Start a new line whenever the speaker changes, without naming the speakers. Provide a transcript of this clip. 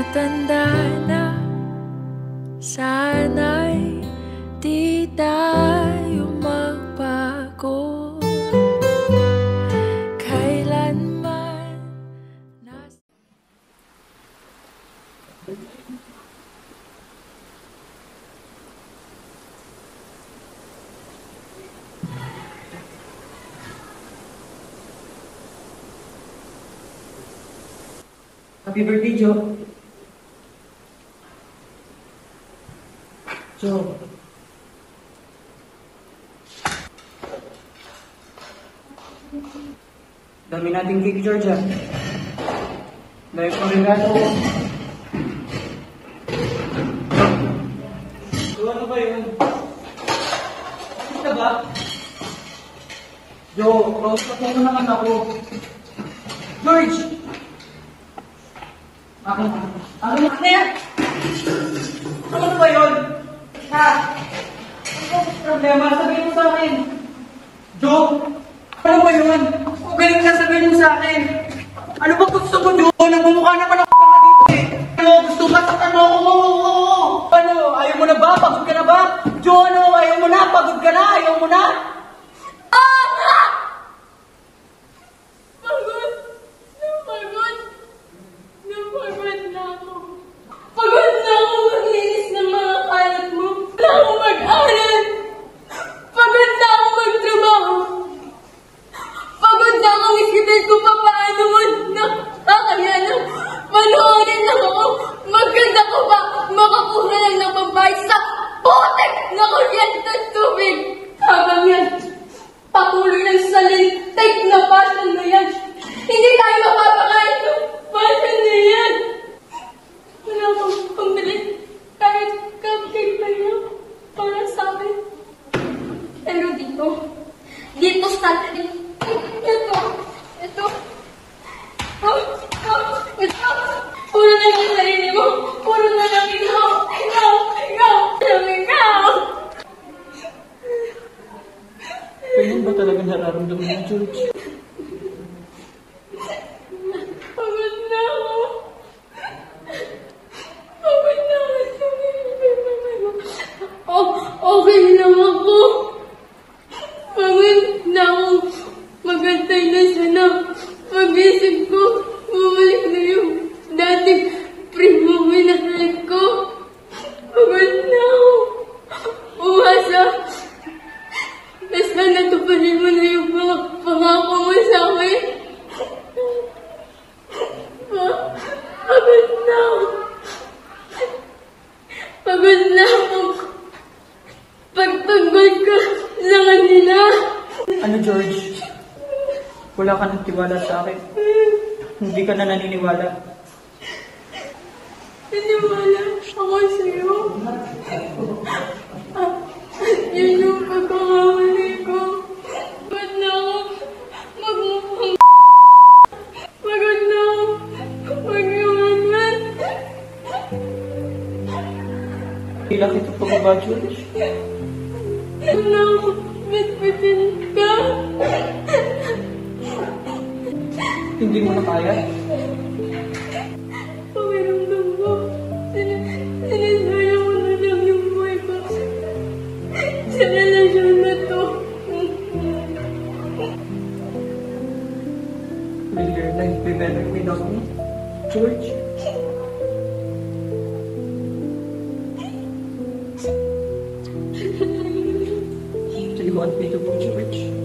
Tumatanda na, sana'y di tayo magbago kailanman.
Happy birthday, Joe. Joe. Dami nating cake, Georgia. Dahil pang regalo. So, ano ba yun? Ano ba? Joe, close up mo naman ako. George! Ano yan? Ano ba yun? Ha? Ano ba problema? Sabihin mo sa akin. Joe? Ano ba yun? Kung galing ka sabihin mo sa akin. Ano ba gusto mo, Joe? Nagmumukha naman ako pa dito eh. Ano? Gusto ka sa ano? Ano? Ayaw mo na ba? Pagod ka na ba? Joe, ano? Ayaw mo na? Pagod ka na? Ayaw mo na?
Pagod na ako maglinis ng mga kalat mo. Pagod na ako mag-aral. Pagod na ako magtrabaho. Pagod na ako isipin kung paano mo nakakayanan. Manoorin lang ako. Maganda ko ba makakuha lang ng pambayad sa putik na kuryente at tubig. Habang yan, patuloy ng salintik na passion na yan. Hindi tayo mapapakain ng passion na yan. Wala akong pambili kahit cupcake na yan para sa akin. Pero dito Stanley, ito, puro na lang yung sarili mo, puro na lang ikaw.
Ganyan ba talaga nararamdaman mo, George?
Pagod na ako. Okay lang ako. Pagod na ako. Magantay na sana. Pag-isip ko, bumalik na yung dating primo minahal ko. Pagod na ako. Umasa. Basta natuparin mo na yung mga pangako mo sa akin. Pagod na ako. Pagod na ako. Pagtanggol ka sa kanila.
Ano, George? Wala ka nang tiwala sa akin. Hindi ka na naniniwala.
Naniwala ako sa'yo. Yun yung pagkakamali ko. Pagod na ako. Magmukhang pagod na ako. Mag-iwangan.
Ilang ito pa ba, George?
Pagod na ako. Bitbitin ka.
Hindi mo na kaya?
Pakiramdam ko. Sinisaya ko na lang yung buhay ko. Sa relasyon na to.
Will your life be better without me, George? Do you want me to go, George?